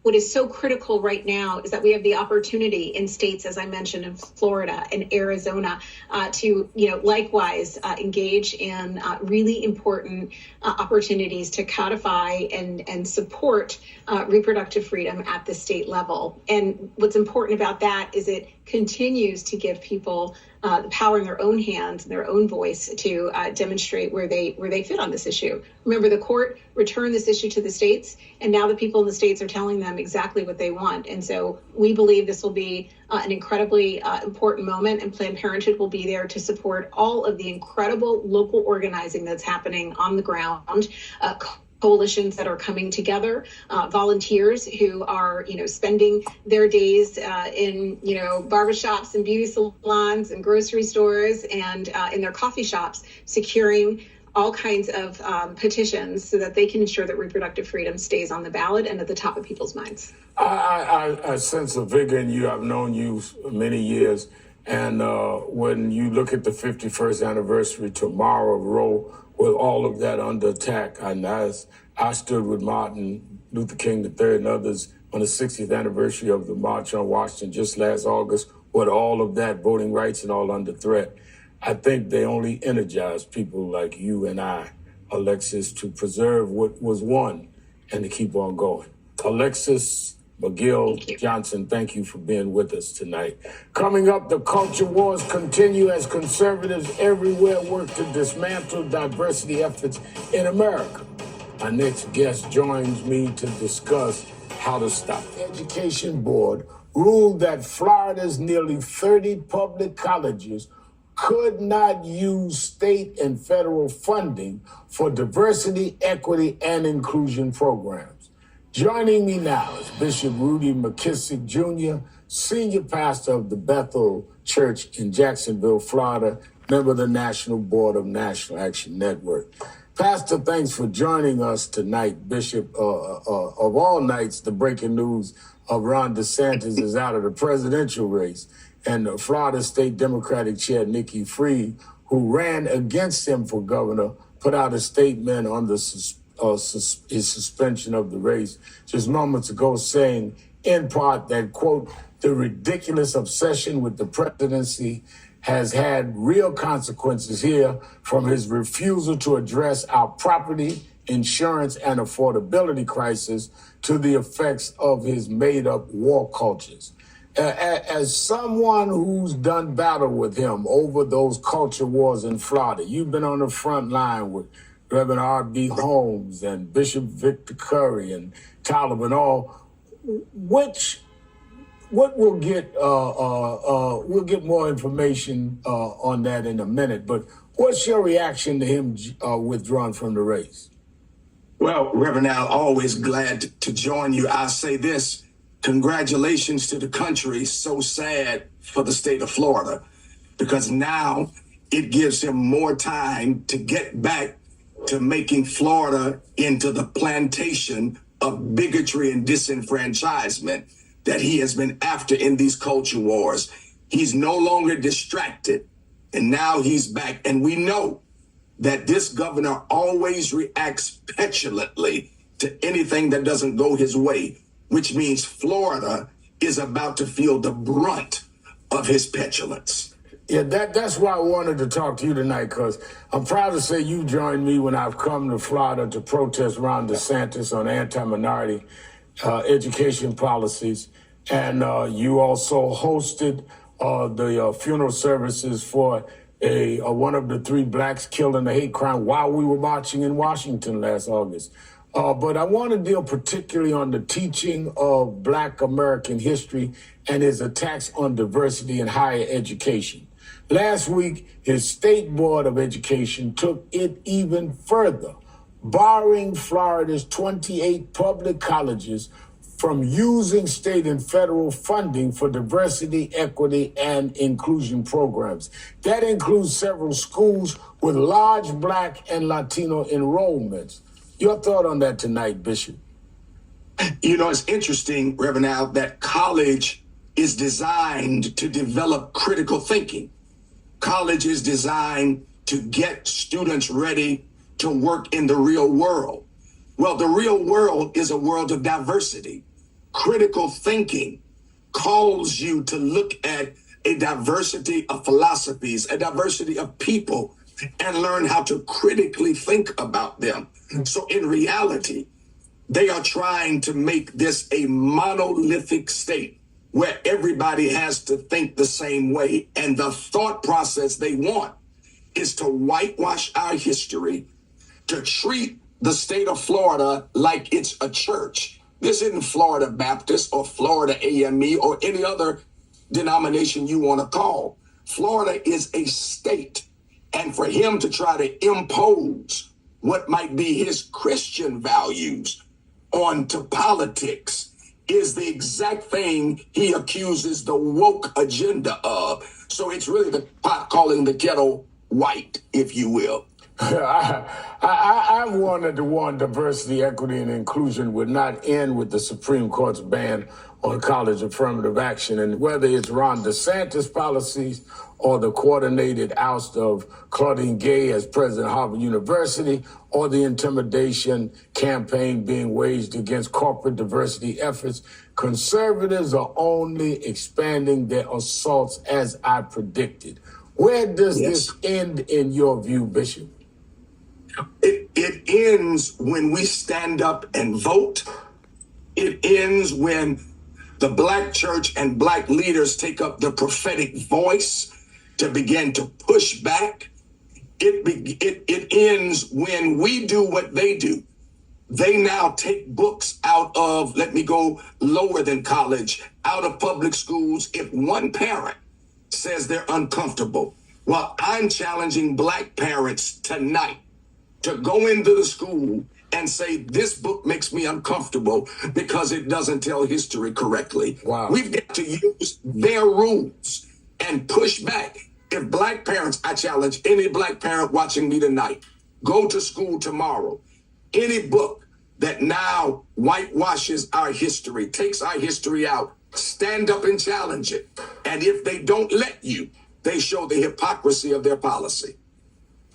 What is so critical right now is that we have the opportunity in states, as I mentioned, in Florida and Arizona, to likewise engage in really important opportunities to codify and support reproductive freedom at the state level. And what's important about that is it continues to give people the power in their own hands and their own voice to demonstrate where they fit on this issue. Remember, the court returned this issue to the states, and now the people in the states are telling them exactly what they want. And so we believe this will be an incredibly important moment, and Planned Parenthood will be there to support all of the incredible local organizing that's happening on the ground. Coalitions that are coming together, volunteers who are, spending their days in, barbershops and beauty salons and grocery stores and in their coffee shops, securing all kinds of petitions so that they can ensure that reproductive freedom stays on the ballot and at the top of people's minds. I sense a vigor in you. I've known you many years. And when you look at the 51st anniversary tomorrow of Roe, with all of that under attack, and as I stood with Martin Luther King III and others on the 60th anniversary of the March on Washington just last August, with all of that voting rights and all under threat, I think they only energize people like you and I, Alexis, to preserve what was won and to keep on going. Alexis McGill Johnson, thank you for being with us tonight. Coming up, the culture wars continue as conservatives everywhere work to dismantle diversity efforts in America. Our next guest joins me to discuss how to stop. The Education Board ruled that Florida's nearly 30 public colleges could not use state and federal funding for diversity, equity, and inclusion programs. Joining me now is Bishop Rudy McKissick Jr., Senior Pastor of the Bethel Church in Jacksonville, Florida, member of the National Board of National Action Network. Pastor, thanks for joining us tonight. Bishop, of all nights, the breaking news of Ron DeSantis is out of the presidential race. And Florida State Democratic Chair Nikki Fried, who ran against him for governor, put out a statement on his suspension of the race just moments ago, saying in part that, quote, the ridiculous obsession with the presidency has had real consequences here, from his refusal to address our property, insurance, and affordability crisis to the effects of his made-up war cultures. As someone who's done battle with him over those culture wars in Florida, you've been on the front line with Reverend R.B. Holmes and Bishop Victor Curry and Talib and all. What we'll get more information on that in a minute. But what's your reaction to him withdrawing from the race? Well, Reverend Al, always glad to join you. I'll say this: congratulations to the country. So sad for the state of Florida, because now it gives him more time to get back to making Florida into the plantation of bigotry and disenfranchisement that he has been after in these culture wars. He's no longer distracted, and now he's back. And we know that this governor always reacts petulantly to anything that doesn't go his way, which means Florida is about to feel the brunt of his petulance. Yeah, that's why I wanted to talk to you tonight, because I'm proud to say you joined me when I've come to Florida to protest Ron DeSantis on anti-minority education policies. And you also hosted the funeral services for one of the 3 blacks killed in a hate crime while we were marching in Washington last August. But I want to deal particularly on the teaching of Black American history and his attacks on diversity in higher education. Last week, his State Board of Education took it even further, barring Florida's 28 public colleges from using state and federal funding for diversity, equity, and inclusion programs. That includes several schools with large Black and Latino enrollments. Your thought on that tonight, Bishop? You know, it's interesting, Reverend Al, that college is designed to develop critical thinking. College is designed to get students ready to work in the real world. Well, the real world is a world of diversity. Critical thinking calls you to look at a diversity of philosophies, a diversity of people, and learn how to critically think about them. So in reality, they are trying to make this a monolithic state where everybody has to think the same way. And the thought process they want is to whitewash our history, to treat the state of Florida like it's a church. This isn't Florida Baptist or Florida AME or any other denomination you want to call. Florida is a state. And for him to try to impose what might be his Christian values onto politics is the exact thing he accuses the woke agenda of. So it's really the pot calling the kettle white, if you will. I've wanted to warn diversity, equity, and inclusion would not end with the Supreme Court's ban on college affirmative action. And whether it's Ron DeSantis' policies or the coordinated oust of Claudine Gay as president of Harvard University, or the intimidation campaign being waged against corporate diversity efforts, conservatives are only expanding their assaults as I predicted. Where does this end in your view, Bishop? It ends when we stand up and vote. It ends when the black church and black leaders take up the prophetic voice to begin to push back. It ends when we do what they do. They now take books out of, let me go lower than college, out of public schools. If one parent says they're uncomfortable, well, I'm challenging black parents tonight to go into the school and say, this book makes me uncomfortable because it doesn't tell history correctly. Wow. We've got to use their rules and push back. If black parents, I challenge any black parent watching me tonight, go to school tomorrow. Any book that now whitewashes our history, takes our history out, stand up and challenge it. And if they don't let you, they show the hypocrisy of their policy.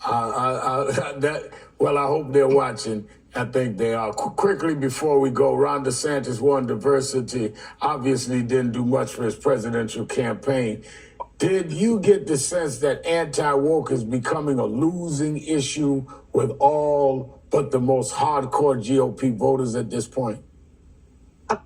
Well, I hope they're watching. I think they are. Quickly before we go, Ron DeSantis won diversity, obviously didn't do much for his presidential campaign. Did you get the sense that anti-woke is becoming a losing issue with all but the most hardcore GOP voters at this point?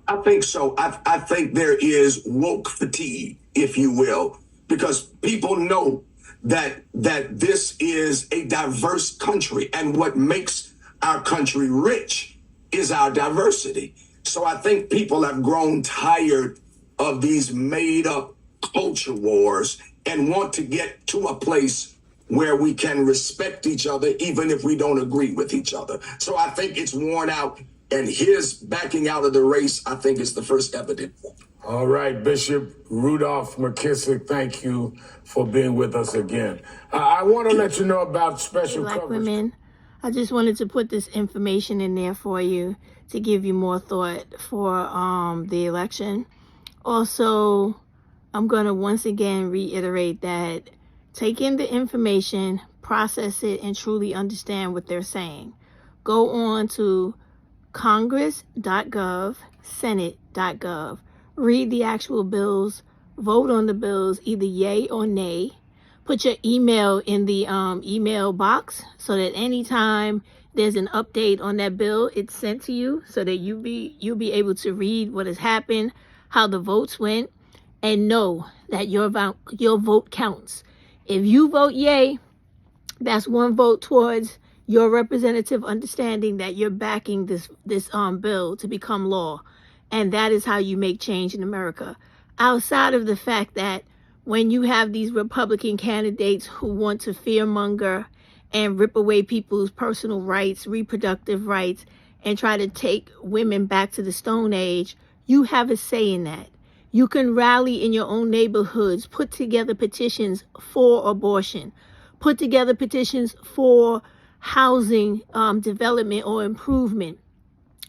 I think so. I think there is woke fatigue, if you will, because people know that this is a diverse country, and what makes our country rich is our diversity. So I think people have grown tired of these made up culture wars and want to get to a place where we can respect each other, even if we don't agree with each other. So I think it's worn out, and his backing out of the race, I think, is the first evidence. All right, Bishop Rudolph McKissick, thank you for being with us again. I want to let you know about special Black coverage. women, I just wanted to put this information in there for you to give you more thought for the election. Also, I'm going to once again reiterate that take in the information, process it, and truly understand what they're saying. Go on to congress.gov, senate.gov. Read the actual bills, vote on the bills, either yay or nay. Put your email in the email box so that anytime there's an update on that bill, it's sent to you so that you'll be able to read what has happened, how the votes went, and know that your vote counts. If you vote yay, that's one vote towards your representative understanding that you're backing this bill to become law. And that is how you make change in America. Outside of the fact that when you have these Republican candidates who want to fearmonger and rip away people's personal rights, reproductive rights, and try to take women back to the Stone Age, you have a say in that. You can rally in your own neighborhoods, put together petitions for abortion, put together petitions for housing development or improvement,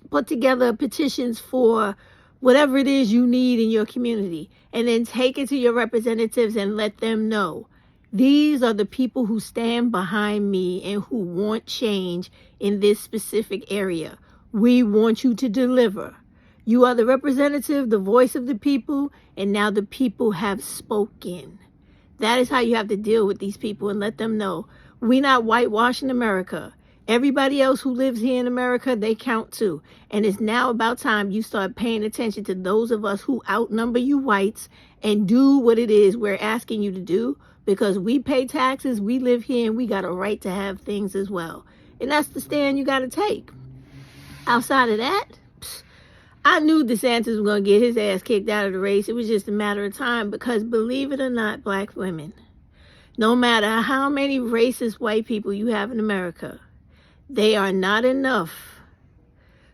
put together petitions for whatever it is you need in your community, and then take it to your representatives and let them know. These are the people who stand behind me and who want change in this specific area. We want you to deliver. You are the representative, the voice of the people, and now the people have spoken. That is how you have to deal with these people and let them know we're not whitewashing America. Everybody else who lives here in America, they count too. And it's now about time you start paying attention to those of us who outnumber you whites and do what it is we're asking you to do, because we pay taxes, we live here, and we got a right to have things as well. And that's the stand you got to take. Outside of that, I knew DeSantis was going to get his ass kicked out of the race. It was just a matter of time, because believe it or not, black women, no matter how many racist white people you have in America, they are not enough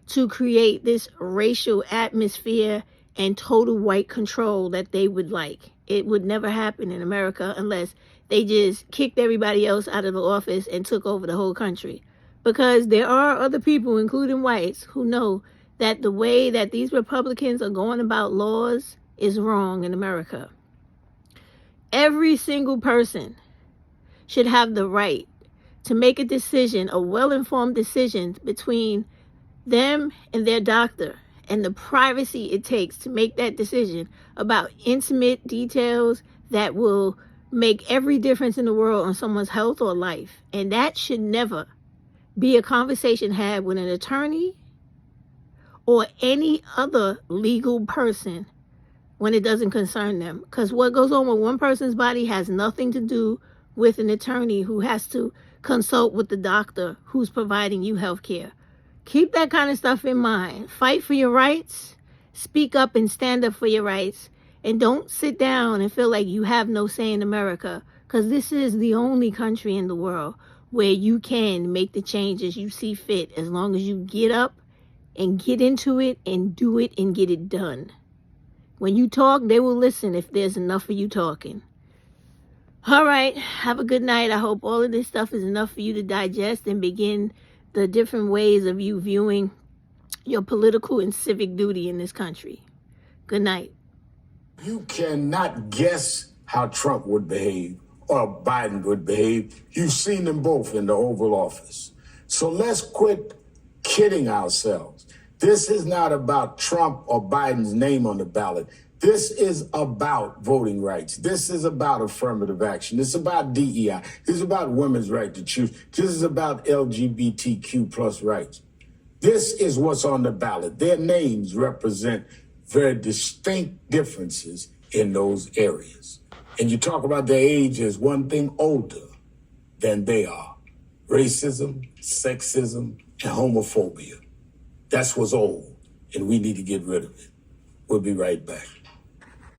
to create this racial atmosphere and total white control that they would like. It would never happen in America unless they just kicked everybody else out of the office and took over the whole country. Because there are other people, including whites, who know that the way that these Republicans are going about laws is wrong in America. Every single person should have the right to make a decision, a well-informed decision between them and their doctor, and the privacy it takes to make that decision about intimate details that will make every difference in the world on someone's health or life. And that should never be a conversation had with an attorney or any other legal person when it doesn't concern them. Because what goes on with one person's body has nothing to do with an attorney who has to consult with the doctor who's providing you health care. Keep that kind of stuff in mind. Fight for your rights. Speak up and stand up for your rights. And don't sit down and feel like you have no say in America, because this is the only country in the world where you can make the changes you see fit, as long as you get up and get into it and do it and get it done. When you talk, they will listen if there's enough of you talking. All right, have a good night. I hope all of this stuff is enough for you to digest and begin the different ways of you viewing your political and civic duty in this country. Good night. You cannot guess how Trump would behave or Biden would behave. You've seen them both in the Oval Office. So let's quit kidding ourselves. This is not about Trump or Biden's name on the ballot. This is about voting rights. This is about affirmative action. This is about DEI. This is about women's right to choose. This is about LGBTQ plus rights. This is what's on the ballot. Their names represent very distinct differences in those areas. And you talk about their age as one thing older than they are. Racism, sexism, and homophobia. That's what's old, and we need to get rid of it. We'll be right back.